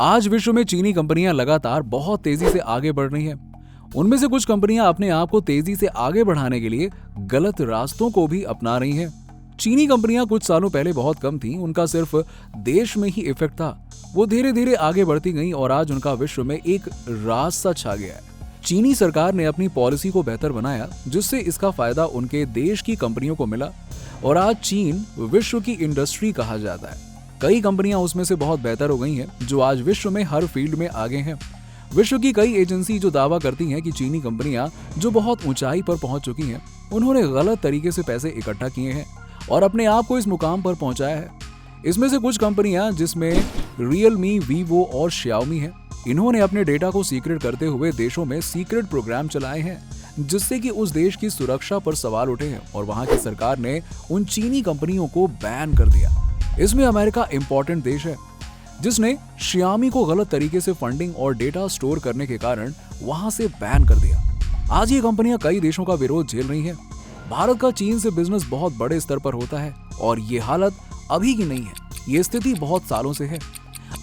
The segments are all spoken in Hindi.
आज विश्व में चीनी कंपनियां लगातार बहुत तेजी से आगे बढ़ रही हैं। उनमें से कुछ कंपनियां अपने आप को तेजी से आगे बढ़ाने के लिए गलत रास्तों को भी अपना रही हैं। चीनी कंपनियां कुछ सालों पहले बहुत कम थीं, उनका सिर्फ देश में ही इफेक्ट था। वो धीरे धीरे आगे बढ़ती गईं और आज उनका विश्व में एक राज सा छा गया है। चीनी सरकार ने अपनी पॉलिसी को बेहतर बनाया, जिससे इसका फायदा उनके देश की कंपनियों को मिला और आज चीन विश्व की इंडस्ट्री कहा जाता है। कई कंपनियां उसमें से बहुत बेहतर हो गई हैं, जो आज विश्व में हर फील्ड में आगे हैं। विश्व की कई एजेंसी जो दावा करती हैं कि चीनी कंपनियां जो बहुत ऊंचाई पर पहुंच चुकी हैं, उन्होंने गलत तरीके से पैसे इकट्ठा किए हैं और अपने आप को इस मुकाम पर पहुंचाया है। इसमें से कुछ कंपनियां, जिसमें रियलमी, वीवो और शाओमी है, इन्होंने अपने डेटा को सीक्रेट करते हुए देशों में सीक्रेट प्रोग्राम चलाए हैं, जिससे कि उस देश की सुरक्षा पर सवाल उठे हैं और वहां की सरकार ने उन चीनी कंपनियों को बैन कर दिया। इसमें अमेरिका इंपॉर्टेंट देश है, जिसने शाओमी को गलत तरीके से फंडिंग और डेटा स्टोर करने के कारण वहां से बैन कर दिया। आज ये कंपनियां कई देशों का विरोध झेल रही हैं। भारत का चीन से बिजनेस बहुत बड़े स्तर पर होता है और ये हालत अभी की नहीं है, ये स्थिति बहुत सालों से है।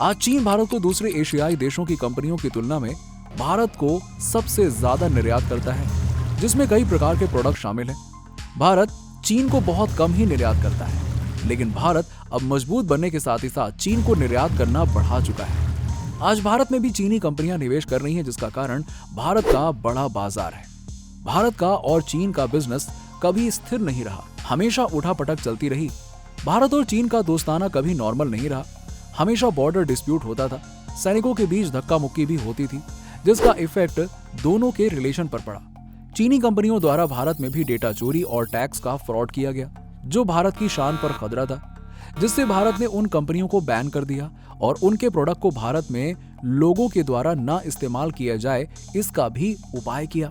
आज चीन भारत को दूसरे एशियाई देशों की कंपनियों की तुलना में भारत को सबसे ज्यादा निर्यात करता है, जिसमें कई प्रकार के प्रोडक्ट शामिल हैं। भारत चीन को बहुत कम ही निर्यात करता है, लेकिन भारत अब मजबूत बनने के साथ ही साथ चीन को निर्यात करना बढ़ा चुका है। आज भारत में भी चीनी कंपनियां निवेश कर रही हैं, जिसका कारण भारत का बड़ा बाजार है। भारत का और चीन का बिजनेस कभी स्थिर नहीं रहा, हमेशा उठापटक चलती रही। भारत और चीन का दोस्ताना कभी नॉर्मल नहीं रहा, हमेशा बॉर्डर डिस्प्यूट होता था, सैनिकों के बीच धक्का मुक्की भी होती थी, जिसका इफेक्ट दोनों के रिलेशन पर पड़ा। चीनी कंपनियों द्वारा भारत में भी डेटा चोरी और टैक्स का फ्रॉड किया गया, जो भारत की शान पर खतरा था, जिससे भारत ने उन कंपनियों को बैन कर दिया और उनके प्रोडक्ट को भारत में लोगों के द्वारा ना इस्तेमाल किया जाए, इसका भी उपाय किया।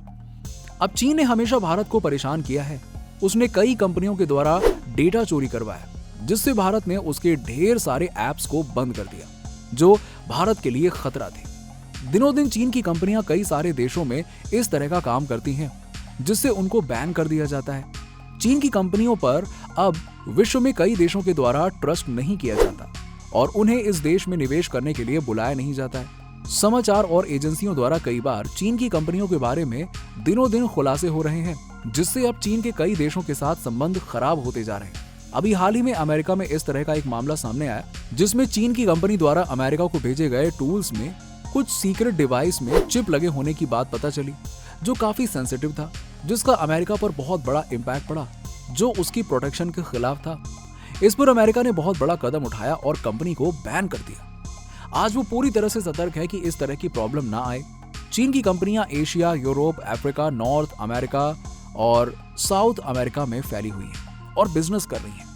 अब चीन ने हमेशा भारत को परेशान किया है। उसने कई कंपनियों के द्वारा डेटा चोरी करवाया, जिससे भारत ने उसके ढेर सारे ऐप्स को बंद कर दिया, जो भारत के लिए खतरा थे। दिनों दिन चीन की कंपनियां कई सारे देशों में इस तरह का काम करती हैं, जिससे उनको बैन कर दिया जाता है। चीन की कंपनियों पर अब विश्व में कई देशों के द्वारा ट्रस्ट नहीं किया जाता और उन्हें इस देश में निवेश करने के लिए बुलाया नहीं जाता है। समाचार और एजेंसियों द्वारा कई बार चीन की कंपनियों के बारे में दिनों दिन खुलासे हो रहे हैं, जिससे अब चीन के कई देशों के साथ संबंध खराब होते जा रहे हैं। अभी हाल ही में अमेरिका में इस तरह का एक मामला सामने आया, जिसमें चीन की कंपनी द्वारा अमेरिका को भेजे गए टूल्स में कुछ सीक्रेट डिवाइस में चिप लगे होने की बात पता चली, जो काफी सेंसिटिव था, जिसका अमेरिका पर बहुत बड़ा इम्पैक्ट पड़ा, जो उसकी प्रोटेक्शन के खिलाफ था। इस पर अमेरिका ने बहुत बड़ा कदम उठाया और कंपनी को बैन कर दिया। आज वो पूरी तरह से सतर्क है कि इस तरह की प्रॉब्लम ना आए। चीन की कंपनियां Asia, Europe, Africa, north America और साउथ अमेरिका में फैली हुई हैं और बिजनेस कर रही हैं।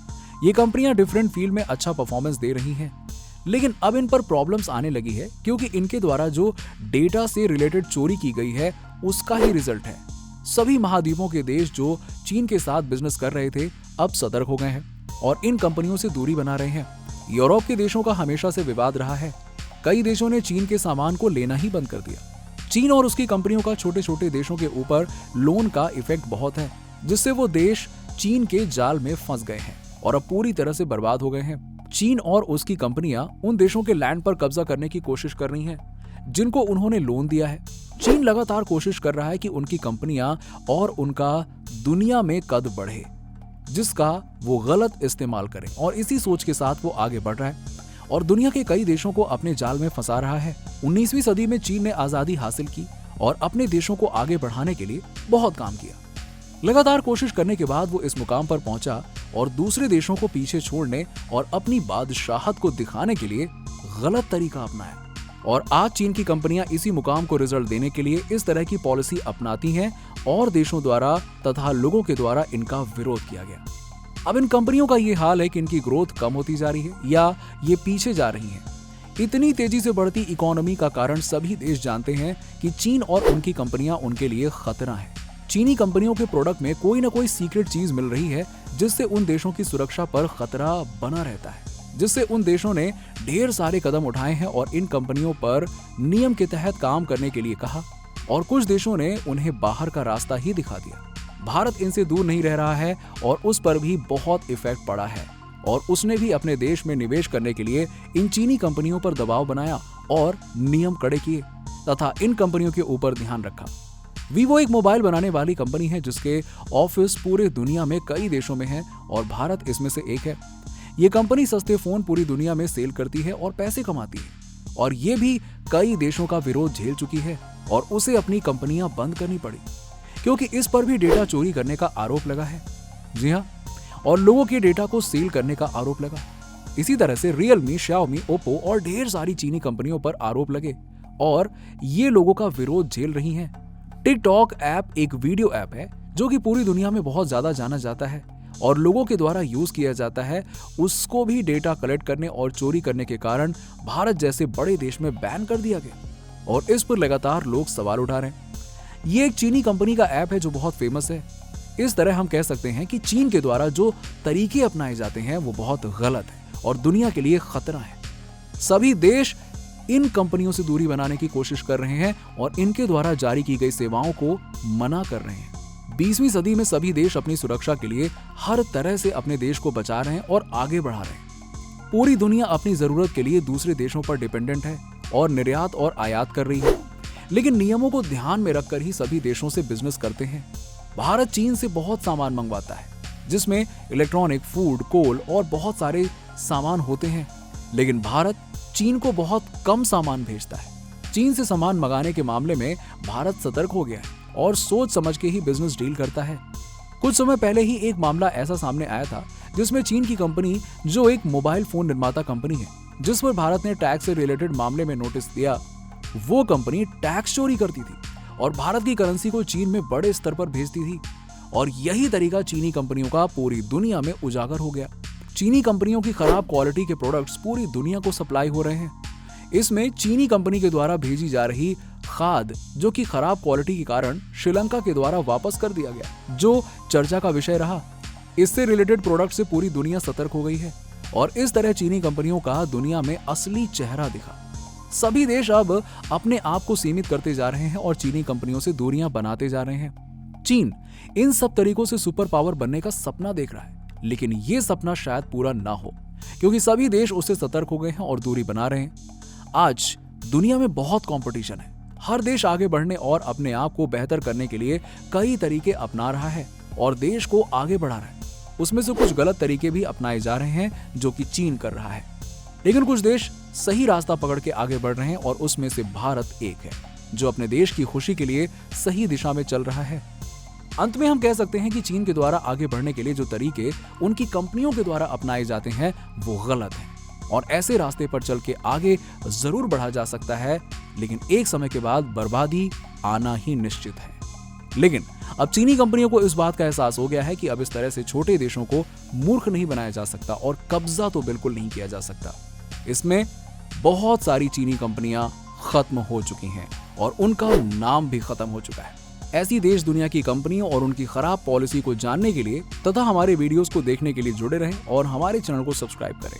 ये कंपनियां डिफरेंट फील्ड में अच्छा परफॉर्मेंस दे रही हैं, लेकिन अब इन पर प्रॉब्लम्स आने लगी है, क्योंकि इनके द्वारा जो डेटा से रिलेटेड चोरी की गई है, उसका ही रिजल्ट है। सभी महाद्वीपों के देश जो चीन के साथ बिजनेस कर रहे थे, अब सतर्क हो गए हैं और इन कंपनियों से दूरी बना रहे हैं। यूरोप के देशों का हमेशा से विवाद रहा है। कई देशों ने चीन के सामान को लेना ही बंद कर दिया। चीन और उसकी कंपनियों का छोटे छोटे देशों के ऊपर लोन का इफेक्ट बहुत है, जिससे वो देश चीन के जाल में फंस गए हैं और अब पूरी तरह से बर्बाद हो गए हैं। चीन और उसकी कंपनियां उन देशों के लैंड पर कब्जा करने की कोशिश कर रही हैं, जिनको उन्होंने लोन दिया है। चीन लगातार कोशिश कर रहा है कि उनकी कंपनियां और उनका दुनिया में कद बढ़े, जिसका वो गलत इस्तेमाल करें, और इसी सोच के साथ वो आगे बढ़ रहा है और दुनिया के कई देशों को अपने जाल में फंसा रहा है। 19वीं सदी में चीन ने आजादी हासिल की और अपने देशों को आगे बढ़ाने के लिए बहुत काम किया। लगातार कोशिश करने के बाद वो इस मुकाम पर पहुंचा और दूसरे देशों को पीछे छोड़ने और अपनी बादशाहत को दिखाने के लिए गलत तरीका अपनाया। और आज चीन की कंपनियां इसी मुकाम को रिजल्ट देने के लिए इस तरह की पॉलिसी अपनाती हैं और देशों द्वारा तथा लोगों के द्वारा इनका विरोध किया गया। अब इन कंपनियों का ये हाल है कि इनकी ग्रोथ कम होती जा रही है या ये पीछे जा रही हैं। इतनी तेजी से बढ़ती इकोनॉमी का कारण सभी देश जानते हैं कि चीन और उनकी कंपनियां उनके लिए खतरा है। चीनी कंपनियों के प्रोडक्ट में कोई ना कोई सीक्रेट चीज मिल रही है, जिससे उन देशों की सुरक्षा पर खतरा बना रहता है, जिससे उन देशों ने ढेर सारे कदम उठाए हैं और इन कंपनियों पर नियम के तहत काम करने के लिए कहा और कुछ देशों ने उन्हें बाहर का रास्ता ही दिखा दिया। भारत इनसे दूर नहीं रह रहा है और उस पर भी बहुत इफेक्ट पड़ा है और उसने भी अपने देश में निवेश करने के लिए इन चीनी कंपनियों पर दबाव बनाया और नियम कड़े किए तथा इन कंपनियों के ऊपर ध्यान रखा। वीवो एक मोबाइल बनाने वाली कंपनी है जिसके ऑफिस पूरे दुनिया में कई देशों में हैं और भारत इसमें से एक है। ये कंपनी सस्ते फोन पूरी दुनिया में सेल करती है और पैसे कमाती है और ये भी कई देशों का विरोध झेल चुकी है और उसे अपनी कंपनियां बंद करनी पड़ी क्योंकि इस पर भी डेटा चोरी करने का आरोप लगा है। जी हाँ, और लोगों के डेटा को सील करने का आरोप लगा। इसी तरह से रियलमी, शाओमी, ओप्पो और ढेर सारी चीनी कंपनियों पर आरोप लगे और ये लोगों का विरोध झेल रही हैं। टिकटॉक ऐप एक वीडियो ऐप है जो कि पूरी दुनिया में बहुत ज्यादा जाना जाता है और लोगों के द्वारा यूज किया जाता है। उसको भी डेटा कलेक्ट करने और चोरी करने के कारण भारत जैसे बड़े देश में बैन कर दिया गया और इस पर लगातार लोग सवाल उठा रहे हैं। ये एक चीनी कंपनी का ऐप है जो बहुत फेमस है। इस तरह हम कह सकते हैं कि चीन के द्वारा जो तरीके अपनाए जाते हैं वो बहुत गलत है और दुनिया के लिए खतरा है। सभी देश इन कंपनियों से दूरी बनाने की कोशिश कर रहे हैं और इनके द्वारा जारी की गई सेवाओं को मना कर रहे हैं। 20वीं सदी में सभी देश अपनी सुरक्षा के लिए हर तरह से अपने देश को बचा रहे हैं और आगे बढ़ा रहे हैं। पूरी दुनिया अपनी जरूरत के लिए दूसरे देशों पर डिपेंडेंट है और निर्यात और आयात कर रही है, लेकिन नियमों को ध्यान में रखकर ही सभी देशों से बिजनेस करते हैं। भारत चीन से बहुत सामान मंगवाता है जिसमें इलेक्ट्रॉनिक, फूड, कोल और बहुत सारे सामान होते हैं, लेकिन भारत चीन को बहुत कम सामान भेजता है। चीन से सामान मंगाने के मामले में भारत सतर्क हो गया है और सोच समझ के ही बिजनेस डील करता है। कुछ समय पहले ही एक मामला ऐसा सामने आया था जिसमें चीन की कंपनी, जो एक मोबाइल फोन निर्माता कंपनी है, जिस पर भारत ने टैक्स से रिलेटेड मामले में नोटिस दिया, वो कंपनी टैक्स चोरी करती थी और भारत की करेंसी को चीन में बड़े स्तर पर भेजती थी और यही तरीका चीनी कंपनियों का पूरी दुनिया में उजागर हो गया। चीनी कंपनियों की खराब क्वालिटी के प्रोडक्ट्स पूरी दुनिया को सप्लाई हो रहे हैं। इसमें चीनी कंपनी के द्वारा भेजी जा रही खाद, जो कि खराब क्वालिटी के कारण श्रीलंका के द्वारा वापस कर दिया गया, जो चर्चा का विषय रहा। इससे रिलेटेड प्रोडक्ट से पूरी दुनिया सतर्क हो गई है और इस तरह चीनी कंपनियों का दुनिया में असली चेहरा दिखा। सभी देश अब अपने आप को सीमित करते जा रहे हैं और चीनी कंपनियों से दूरियां बनाते जा रहे हैं। चीन इन सब तरीकों से सुपर पावर बनने का सपना देख रहा है, लेकिन ये सपना शायद पूरा ना हो क्योंकि सभी देश उससे सतर्क हो गए हैं और दूरी बना रहे हैं। आज दुनिया में बहुत कंपटीशन है। हर देश आगे बढ़ने और अपने आप को बेहतर करने के लिए कई तरीके अपना रहा है और देश को आगे बढ़ा रहा है। उसमें से कुछ गलत तरीके भी अपनाए जा रहे हैं जो कि चीन कर रहा है, लेकिन कुछ देश सही रास्ता पकड़ के आगे बढ़ रहे हैं और उसमें से भारत एक है जो अपने देश की खुशी के लिए सही दिशा में चल रहा है। अंत में हम कह सकते हैं कि चीन के द्वारा आगे बढ़ने के लिए जो तरीके उनकी कंपनियों के द्वारा अपनाए जाते हैं वो गलत हैं और ऐसे रास्ते पर चल के आगे जरूर बढ़ा जा सकता है, लेकिन एक समय के बाद बर्बादी आना ही निश्चित है। लेकिन अब चीनी कंपनियों को इस बात का एहसास हो गया है कि अब इस तरह से छोटे देशों को मूर्ख नहीं बनाया जा सकता और कब्जा तो बिल्कुल नहीं किया जा सकता। इसमें बहुत सारी चीनी कंपनियां खत्म हो चुकी हैं और उनका नाम भी खत्म हो चुका है। ऐसी देश दुनिया की कंपनियों और उनकी खराब पॉलिसी को जानने के लिए तथा हमारे वीडियोस को देखने के लिए जुड़े रहें और हमारे चैनल को सब्सक्राइब करें।